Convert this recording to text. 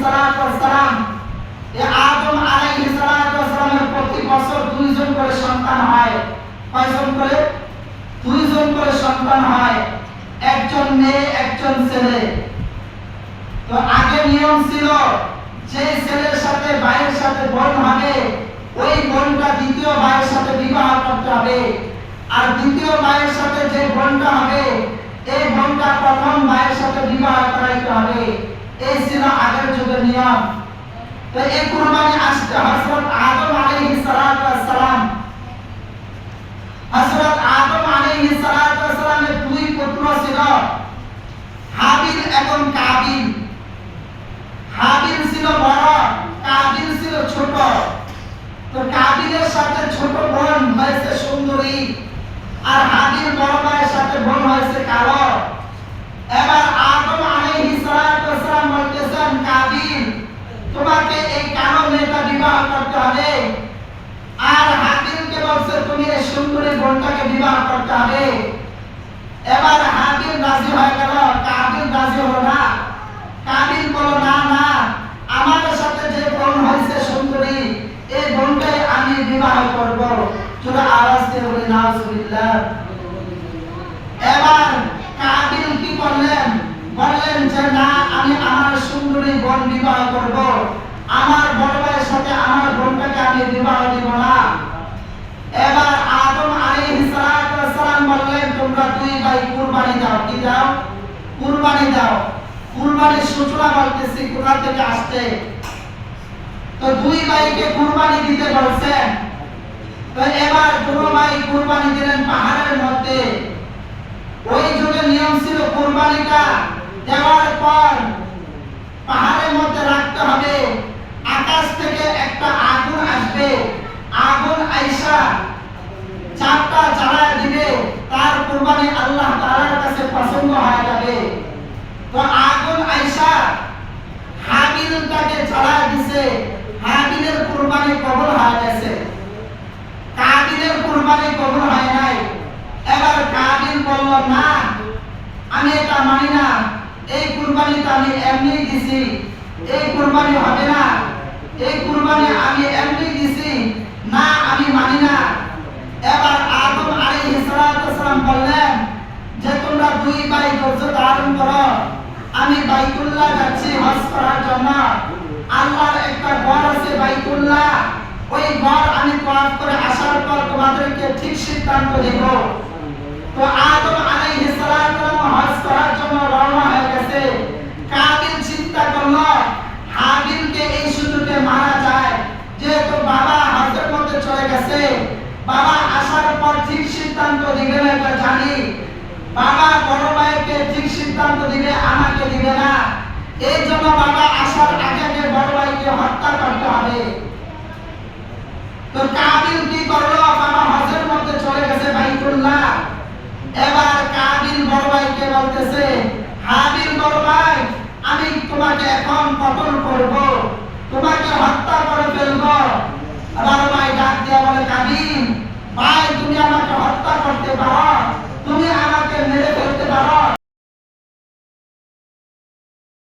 সালাতু ওয়াস সালাম এই আদম আলাইহিস সালাতু ওয়াস সালামের প্রতি বছর দুইজন করে সন্তান হয়। কয়জন করে? দুইজন করে সন্তান হয়, একজন মেয়ে একজন ছেলে। তো আগে নিয়ম ছিল যে ছেলের সাথে ভাইয়ের সাথে বোন হবে ওই বোনটা দ্বিতীয় ভাইয়ের সাথে বিবাহ করতে হবে, আর দ্বিতীয় ভাইয়ের সাথে যে বোনটা হবে এই বোনটা প্রথম ভাইয়ের সাথে বিবাহ করাইতে হবে। এই ছিল আগের যুগের নিয়ম। তো এই কুরবানি আসছে হযরত আদম আলাইহিস সালাতু ওয়াস সালাম, হযরত আদম আলাইহিস সালাতু ওয়াস সালামের দুই পুত্র ছিল, হাবিল এবং কাবিল। হাবিল ছিল বড়, কাবিল ছিল ছোট। তো কাবিলের সাথে ছোট বোন হয়েছে সুন্দরী, আর হাবিল বড় ভাইয়ের সাথে বোন হয়েছে কালো। এবার আদম আলাইহিস সালাতু ওয়াস সালাম বলতেছেন, কাবিল তোমাকে এই কালো মেয়েটা বিবাহ করতে হবে, আর হাবিলকে বলছে তুমি এই সুন্দরী বোনটাকে বিবাহ করতে হবে। এবার হাবিল রাজি হয়ে গেল, কাবিল রাজি হলো না। কাবিল বলল, না না, আমার সাথে যে বোন হয়েছে সুন্দরী এই বোনটাই আমি বিবাহ করব। চলো আওয়াজ দিয়ে বলি নাউজুবিল্লাহ। এবার কাবিল কি করলেন? বললেন যে না, আমি আমার সুন্দরী বোন বিবাহ করব, আমার বড় ভাইয়ের সাথে আমার বোনটাকে আমি বিবাহ দিব না। এবার আদম আলাইহিস সালাতু ওয়াস সালাম বললেন, তোমরা দুই ভাই কুরবানি দাও। কি দাও? কুরবানি দাও। কুরবানির সূচনা বলতেছি কোথা থেকে আসছে। তো দুই ভাইকে কুরবানি দিতে বলছেন। তো এবার দুই ভাই কুরবানি দিলেন পাহাড়ের মধ্যে। ওই যুগে নিয়ম ছিল কুরবানিটা দেওয়ার পর পাহাড়ের মধ্যে রাখতে হবে, আকাশ থেকে একটা আগুন আসবে, আগুন আইসা চারটা জ্বালায় দিবে, তার কুরবানি আল্লাহ তাআলার কাছে পছন্দ হয়ে যাবে। তো আগুন আইসা হাবিলটাকে জ্বালায় দিছে, হাবিলের কুরবানি কবুল হয়ে গেছে, কাবিলের কুরবানি কবুল হয় নাই। এবার কাবিল বলল, না আমি এটা মানি না, এই কুরবানিটা আমি এমনি দিছি, এই কুরবানি হবে না, এই কুরবানি আমি এমনি দিছি, না আমি মানি না। এবার আদম আলাইহিস সালাতু ওয়াস সালাম বললেন যে তোমরা দুই ভাই ধৈর্য ধারণ করো, আমি বাইতুল্লাহ যাচ্ছি হজ করার জন্য। আল্লাহর একটা ঘর আছে বাইতুল্লাহ, ওই ঘর আমি তওয়াফ করে আসার পর তোমাদেরকে ঠিক সিদ্ধান্ত দেব। তো আদম আলাইহিস সালাতু ওয়াস সালাম হজ করার জন্য রওনা হয়ে গেছে। কাবিল চিন্তা করলো হাবিলকে এই সুযোগে মারা যায়, যেহেতু বাবা হজের মধ্যে চলে গেছে, বাবা আসার পর ঠিক সিদ্ধান্ত দিবে না এটা জানি, বাবা বড় ভাইকে ঠিক সিদ্ধান্ত দিবে, আমাকে দিবে না। এই জন্য বাবা আসার আগে আগে বড় ভাইকে হত্যা করতে হবে। তো কাবিল কি করলো? বাবা হজের মধ্যে চলে গেছে বাইতুল্লাহ। এবার কাবিল বড় ভাইকে বলতেছে, হাবিল বড় ভাই আমি তোমাকে এখন কতল করব, তোমাকে হত্যা করে ফেলব। বড় ভাই ডাক দিয়া বলে, কাবিল ভাই তুমি আমাকে হত্যা করতে পারো?